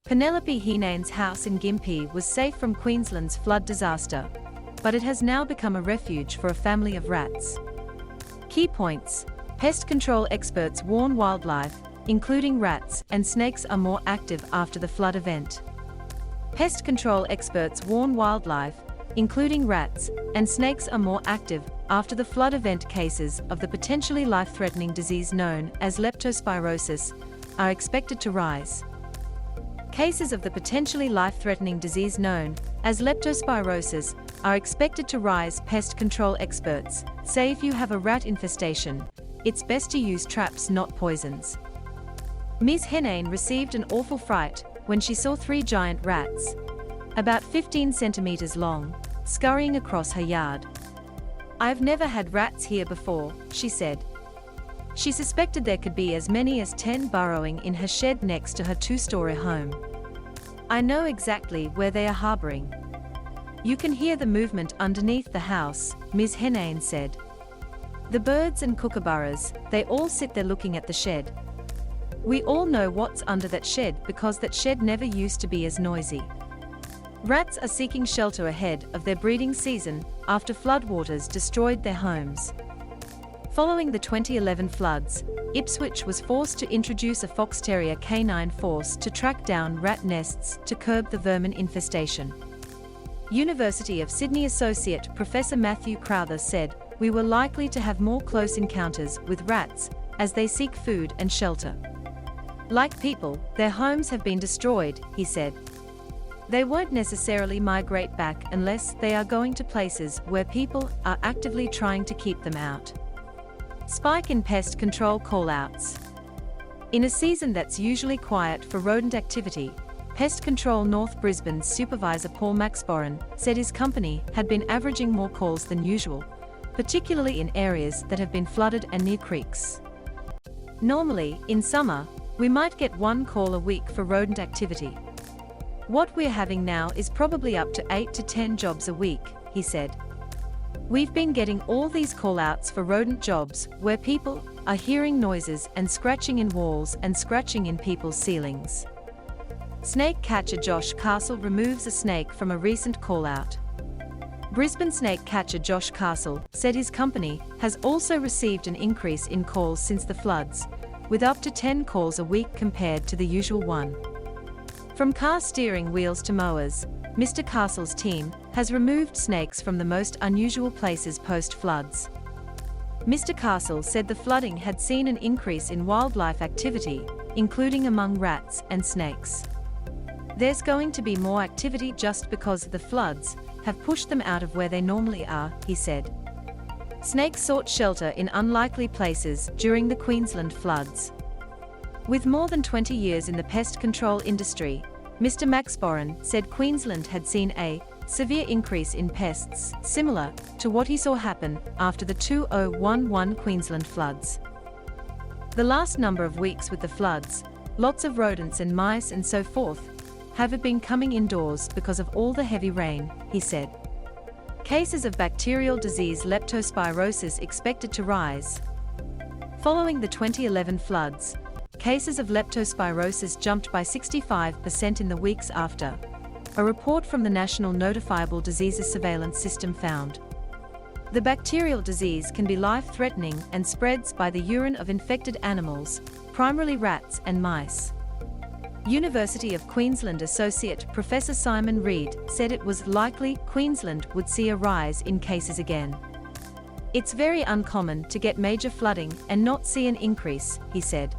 Penelope Henain's house in Gympie was safe from Queensland's flood disaster, but it has now become a refuge for a family of rats. Key points: pest control experts warn wildlife, including rats and snakes, are more active after the flood event. Pest control experts warn wildlife, including rats and snakes, are more active after the flood event. Cases of the potentially life-threatening disease known as leptospirosis are expected to rise. Cases of the potentially life-threatening disease known as leptospirosis are expected to rise. Pest control experts say if you have a rat infestation, it's best to use traps, not poisons. Ms. Henain received an awful fright when she saw 3 giant rats, about 15 centimeters long, scurrying across her yard. "I've never had rats here before," she said. She suspected there could be as many as 10 burrowing in her shed next to her 2-story home. "I know exactly where they are harboring. You can hear the movement underneath the house," Ms. Henain said. "The birds and kookaburras, they all sit there looking at the shed. We all know what's under that shed because that shed never used to be as noisy." Rats are seeking shelter ahead of their breeding season after floodwaters destroyed their homes. Following the 2011 floods, Ipswich was forced to introduce a fox terrier canine force to track down rat nests to curb the vermin infestation. University of Sydney Associate Professor Matthew Crowther said, "We were likely to have more close encounters with rats as they seek food and shelter. Like people, their homes have been destroyed," he said. "They won't necessarily migrate back unless they are going to places where people are actively trying to keep them out." Spike in pest control callouts. In a season that's usually quiet for rodent activity, Pest Control North Brisbane's supervisor Paul Maxborin said his company had been averaging more calls than usual, particularly in areas that have been flooded and near creeks. "Normally, in summer, we might get 1 call a week for rodent activity. What we're having now is probably up to 8 to 10 jobs a week," he said. "We've been getting all these call-outs for rodent jobs where people are hearing noises and scratching in walls and scratching in people's ceilings." Snake catcher Josh Castle removes a snake from a recent call-out. Brisbane snake catcher Josh Castle said his company has also received an increase in calls since the floods, with up to 10 calls a week compared to the usual 1. From car steering wheels to mowers, Mr. Castle's team has removed snakes from the most unusual places post-floods. Mr. Castle said the flooding had seen an increase in wildlife activity, including among rats and snakes. "There's going to be more activity just because the floods have pushed them out of where they normally are," he said. Snakes sought shelter in unlikely places during the Queensland floods. With more than 20 years in the pest control industry, Mr. Maxborin said Queensland had seen a severe increase in pests, similar to what he saw happen after the 2011 Queensland floods. "The last number of weeks with the floods, lots of rodents and mice and so forth have been coming indoors because of all the heavy rain," he said. Cases of bacterial disease leptospirosis expected to rise. Following the 2011 floods, cases of leptospirosis jumped by 65% in the weeks after, a report from the National Notifiable Diseases Surveillance System found. The bacterial disease can be life-threatening and spreads by the urine of infected animals, primarily rats and mice. University of Queensland Associate Professor Simon Reid said it was likely Queensland would see a rise in cases again. "It's very uncommon to get major flooding and not see an increase," he said.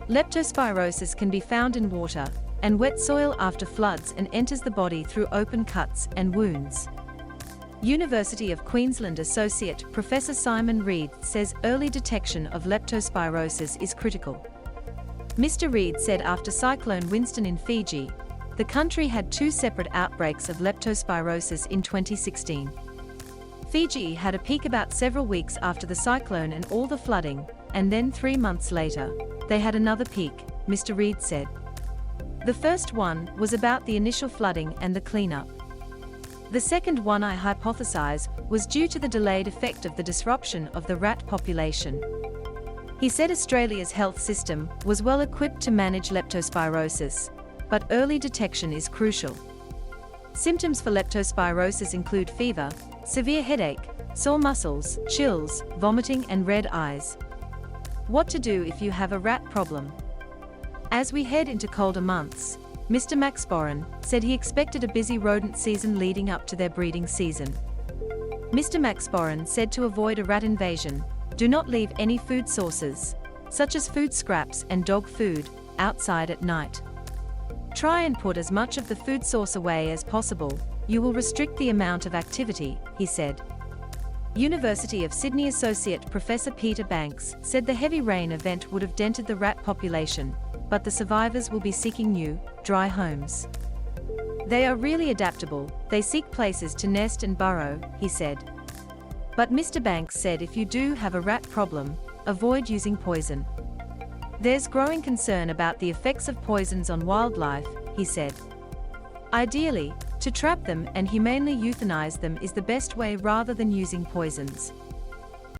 Leptospirosis can be found in water and wet soil after floods and enters the body through open cuts and wounds. University of Queensland Associate Professor Simon Reid says early detection of leptospirosis is critical. Mr. Reid said after Cyclone Winston in Fiji, the country had 2 separate outbreaks of leptospirosis in 2016. Fiji had a peak about several weeks after the cyclone and all the flooding, and then 3 months later, they had another peak, Mr. Reid said. The first one was about the initial flooding and the cleanup. The second one, I hypothesize, was due to the delayed effect of the disruption of the rat population. He said Australia's health system was well equipped to manage leptospirosis, but early detection is crucial. Symptoms for leptospirosis include fever, severe headache, sore muscles, chills, vomiting and red eyes. What to do if you have a rat problem? As we head into colder months, Mr. Maxboran said he expected a busy rodent season leading up to their breeding season. Mr. Maxboran said to avoid a rat invasion, do not leave any food sources, such as food scraps and dog food, outside at night. Try and put as much of the food source away as possible. You will restrict the amount of activity, he said. University of Sydney Associate Professor Peter Banks said the heavy rain event would have dented the rat population, but the survivors will be seeking new, dry homes. They are really adaptable, they seek places to nest and burrow, he said. But Mr. Banks said if you do have a rat problem, avoid using poison. There's growing concern about the effects of poisons on wildlife, he said. Ideally, to trap them and humanely euthanize them is the best way rather than using poisons.